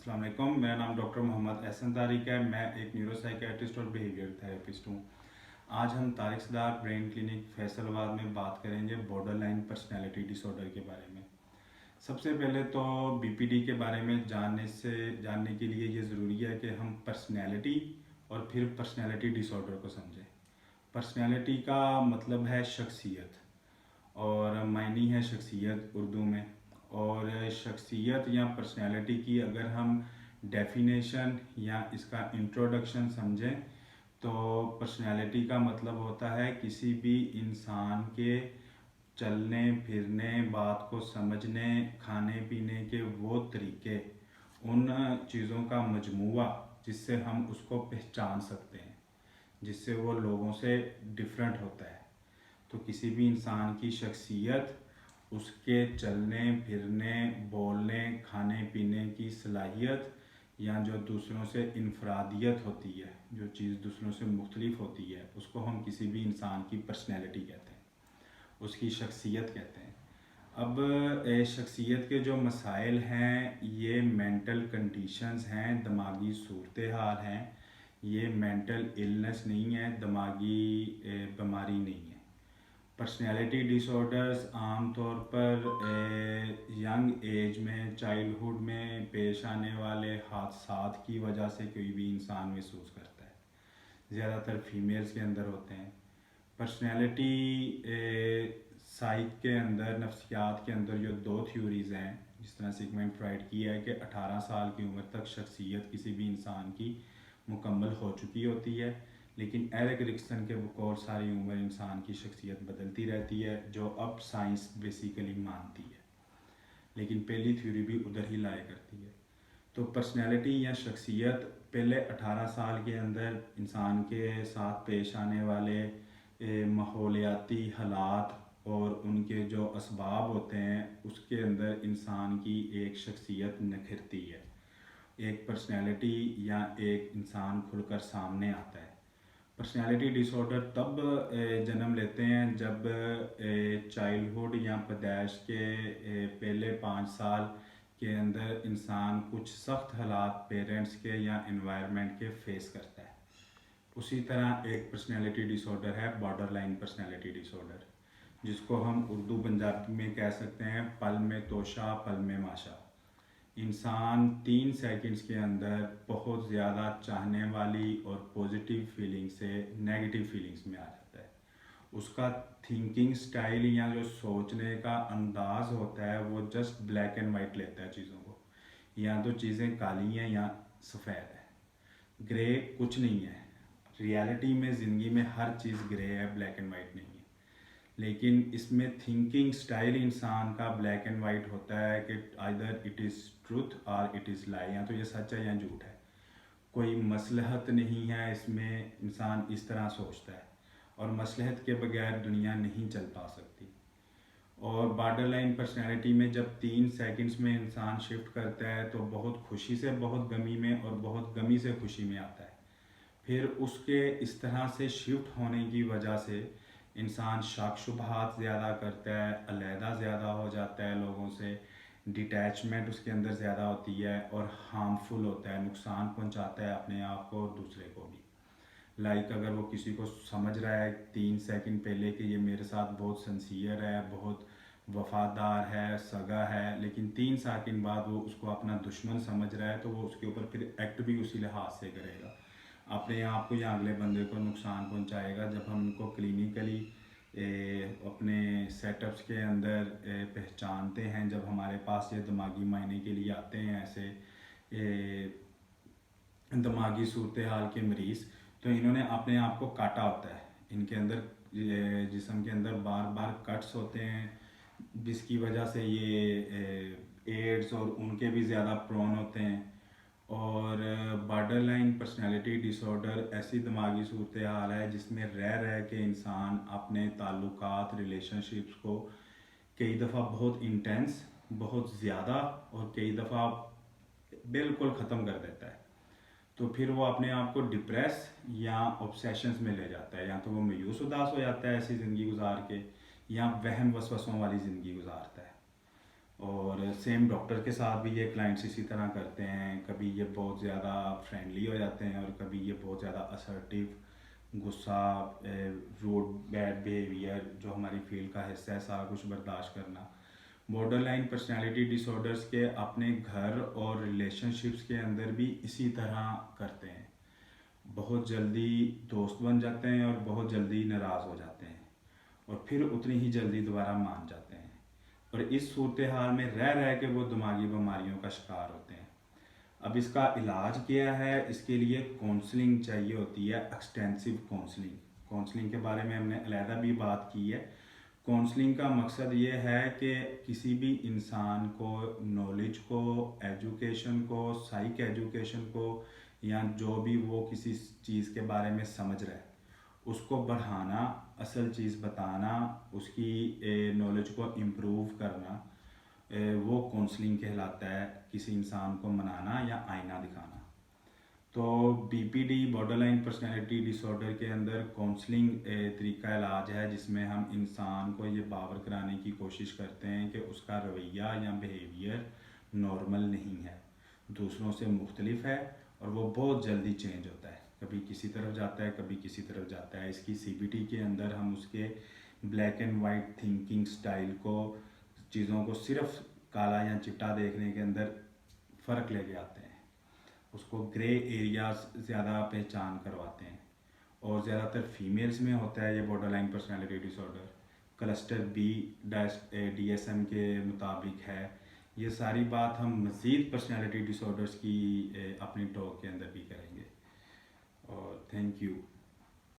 अस्सलाम वालेकुम। मेरा नाम डॉक्टर मोहम्मद एहसन तारिक है। मैं एक न्यूरो साइकेट्रिस्ट और बिहेवियर थेरेपिस्ट हूँ। आज हम तारिक सदार ब्रेन क्लिनिक फैसलाबाद में बात करेंगे बॉर्डर लाइन पर्सनैलिटी डिसऑर्डर के बारे में। सबसे पहले तो बीपीडी के बारे में जानने के लिए ये ज़रूरी है कि हम पर्सनैलिटी और फिर पर्सनैलिटी डिसऑर्डर को समझें। पर्सनैलिटी का मतलब है शख्सियत और मायनी है शख्सियत उर्दू में। और शख्सियत या पर्सनैलिटी की अगर हम डेफिनेशन या इसका इंट्रोडक्शन समझें तो पर्सनैलिटी का मतलब होता है किसी भी इंसान के चलने फिरने, बात को समझने, खाने पीने के वो तरीके, उन चीज़ों का मजमूआ जिससे हम उसको पहचान सकते हैं, जिससे वो लोगों से डिफरेंट होता है। तो किसी भी इंसान की शख्सियत उसके चलने फिरने, बोलने, खाने पीने की सलाहियत या जो दूसरों से इनफरादियत होती है, जो चीज़ दूसरों से मुख्तलिफ होती है, उसको हम किसी भी इंसान की पर्सनैलिटी कहते हैं, उसकी शख्सियत कहते हैं। अब शख्सियत के जो मसाइल हैं ये मेंटल कंडीशंस हैं, दिमागी सूरत हाल हैं। ये मेंटल इलनेस नहीं है, दिमागी बीमारी नहीं है। पर्सनैलिटी डिसऑर्डर्स आम तौर पर यंग एज में, चाइल्डहुड में पेश आने वाले हादसात की वजह से कोई भी इंसान महसूस करता है। ज़्यादातर फीमेल्स के अंदर होते हैं। पर्सनैलिटी साइक के अंदर, नफ्सियात के अंदर जो दो थ्योरीज़ हैं, जिस तरह सिगमंड फ्राइड की है कि 18 साल की उम्र तक शख्सियत किसी भी इंसान की मुकम्मल हो चुकी होती है, लेकिन एरिक एरिक्सन के बकौल सारी उम्र इंसान की शख्सियत बदलती रहती है, जो अब साइंस बेसिकली मानती है, लेकिन पहली थ्योरी भी उधर ही लाया करती है। तो पर्सनैलिटी या शख्सियत पहले 18 साल के अंदर इंसान के साथ पेश आने वाले माहौलियाती हालात और उनके जो असबाब होते हैं उसके अंदर इंसान की एक शख्सियत निखरती है, एक पर्सनैलिटी या एक इंसान खुलकर सामने आता है। पर्सनैलिटी डिसऑर्डर तब जन्म लेते हैं जब चाइल्डहुड या पैदाइश के पहले 5 साल के अंदर इंसान कुछ सख्त हालात पेरेंट्स के या एनवायरनमेंट के फेस करता है। उसी तरह एक पर्सनैलिटी डिसऑर्डर है बॉर्डर लाइन पर्सनैलिटी डिसऑर्डर, जिसको हम उर्दू पंजाबी में कह सकते हैं पल में तोशा पल में माशा। इंसान 3 सेकंड्स के अंदर बहुत ज़्यादा चाहने वाली और पॉजिटिव फीलिंग से नेगेटिव फीलिंग्स में आ जाता है। उसका थिंकिंग स्टाइल या जो सोचने का अंदाज़ होता है वो जस्ट ब्लैक एंड वाइट लेता है चीज़ों को, या तो चीज़ें काली हैं या सफ़ेद है, ग्रे कुछ नहीं है। रियलिटी में ज़िंदगी में हर चीज़ ग्रे है, ब्लैक एंड वाइट नहीं है। लेकिन इसमें थिंकिंग स्टाइल इंसान का ब्लैक एंड वाइट होता है कि आइदर इट इज़ ट्रूथ और इट इज़ लाई, या तो ये सच है या झूठ है। कोई मसलहत नहीं है इसमें, इंसान इस तरह सोचता है, और मसलहत के बगैर दुनिया नहीं चल पा सकती। और बॉर्डर लाइन पर्सनैलिटी में जब 3 सेकंड्स में इंसान शिफ्ट करता है तो बहुत खुशी से बहुत गमी में और बहुत गमी से खुशी में आता है। फिर उसके इस तरह से शिफ्ट होने की वजह से इंसान शक शुबहात ज़्यादा करता है, अलहदा ज़्यादा हो जाता है लोगों से, डिटैचमेंट उसके अंदर ज़्यादा होती है और हार्मफुल होता है, नुकसान पहुंचाता है अपने आप को और दूसरे को भी। लाइक अगर वो किसी को समझ रहा है 3 सेकंड पहले कि ये मेरे साथ बहुत सिंसियर है, बहुत वफादार है, सगा है, लेकिन 3 सेकंड बाद वो उसको अपना दुश्मन समझ रहा है, तो वो उसके ऊपर फिर एक्ट भी उसी लिहाज से करेगा, अपने आप को या अगले बंदे को नुकसान पहुंचाएगा। जब हम इनको क्लिनिकली अपने सेटअप्स के अंदर पहचानते हैं, जब हमारे पास ये दिमागी मायने के लिए आते हैं ऐसे दिमागी सूरत हाल के मरीज़, तो इन्होंने अपने आप को काटा होता है, इनके अंदर जिस्म के अंदर बार बार कट्स होते हैं, जिसकी वजह से ये एड्स और उनके भी ज़्यादा प्रोन होते हैं। और बॉर्डर लाइन पर्सनैलिटी डिसऑर्डर ऐसी दिमागी सूरत हाल है जिसमें रह के इंसान अपने ताल्लुकात, रिलेशनशिप्स को कई दफ़ा बहुत इंटेंस, बहुत ज़्यादा और कई दफ़ा बिल्कुल ख़त्म कर देता है। तो फिर वो अपने आप को डिप्रेस या ऑब्सेशंस में ले जाता है, या तो वो मायूस उदास हो जाता है ऐसी ज़िंदगी गुजार के, या वहम वसवसों वाली ज़िंदगी गुजारता है। और सेम डॉक्टर के साथ भी ये क्लाइंट्स इसी तरह करते हैं, कभी یہ بہت زیادہ فرینڈلی ہو جاتے ہیں اور کبھی یہ بہت زیادہ اسرٹیو، غصہ، روڈ بیڈ بیہیویئر جو ہماری فیلڈ کا حصہ ہے سارا کچھ برداشت کرنا۔ بارڈر لائن پرسنالٹی ڈس آرڈرس کے اپنے گھر اور ریلیشن شپس کے اندر بھی اسی طرح کرتے ہیں، بہت جلدی دوست بن جاتے ہیں اور بہت جلدی ناراض ہو جاتے ہیں اور پھر اتنی ہی جلدی دوبارہ مان جاتے ہیں، اور اس صورتحال میں رہ کے وہ دماغی بیماریوں کا شکار ہوتے ہیں۔ اب اس کا علاج کیا ہے؟ اس کے لیے کونسلنگ چاہیے ہوتی ہے، ایکسٹینسو کونسلنگ۔ کونسلنگ کے بارے میں ہم نے علیحدہ بھی بات کی ہے۔ کونسلنگ کا مقصد یہ ہے کہ کسی بھی انسان کو نالج کو، ایجوکیشن کو، سائیک ایجوکیشن کو، یا جو بھی وہ کسی چیز کے بارے میں سمجھ رہا ہے اس کو بڑھانا، اصل چیز بتانا، اس کی نالج کو امپروو کرنا، وہ کونسلنگ کہلاتا ہے۔ کسی انسان کو منانا یا آئینہ دکھانا۔ تو B P D border line personality disorder کے اندر کونسلنگ طریقہ علاج ہے جس میں ہم انسان کو یہ باور کرانے کی کوشش کرتے ہیں کہ اس کا رویہ یا بیہیویئر نارمل نہیں ہے، دوسروں سے مختلف ہے اور وہ بہت جلدی چینج ہوتا ہے، کبھی کسی طرف جاتا ہے کبھی کسی طرف جاتا ہے۔ اس کی سی بی ٹی کے اندر ہم اس کے black and white thinking style کو، چیزوں کو صرف کالا یا چٹا دیکھنے کے اندر فرق لے کے آتے ہیں، اس کو گرے ایریاز زیادہ پہچان کرواتے ہیں، اور زیادہ تر فیمیلز میں ہوتا ہے یہ border line personality disorder. Cluster B D S M کے مطابق ہے۔ یہ ساری بات ہم مزید پرسنالٹی ڈس آرڈرس کی اپنی ٹاک کے اندر بھی کریں گے، اور تھینک یو۔